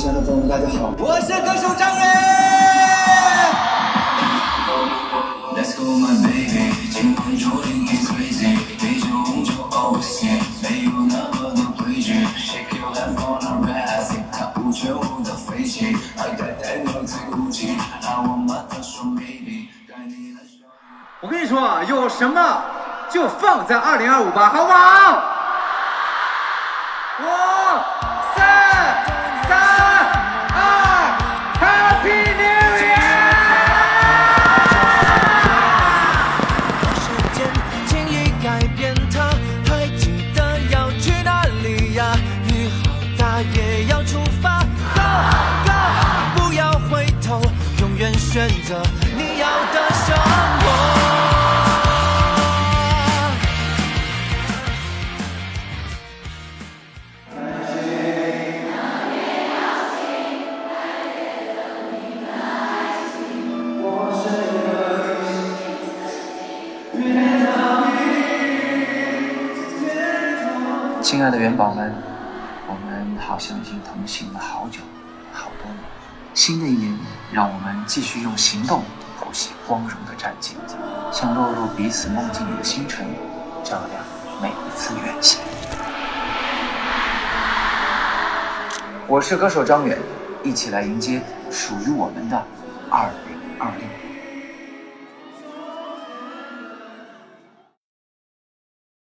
亲爱的朋友们，大家好，我是歌手张远。Let's go my baby， 今晚注定 is crazy， 啤酒红酒 OC， 没有那么多规矩 ，Shake your head for the rest， 他不全无的飞起，还带我最孤寂，让我们的说 maybe， 该你的手。我跟你说啊，有什么就放在2025吧，好不好？5、4、3、2 ，Happy New Year！ 时间轻易改变它，还记得要去哪里呀？雨好大也要出发 ，Go Go， 不要回头，永远选择你要的生活。亲爱的元宝们，我们好像已经同行了好久，好多年。新的一年，让我们继续用行动谱写光荣的战绩，像落入彼此梦境里的星辰，照亮每一次远行。我是歌手张远，一起来迎接属于我们的2020年。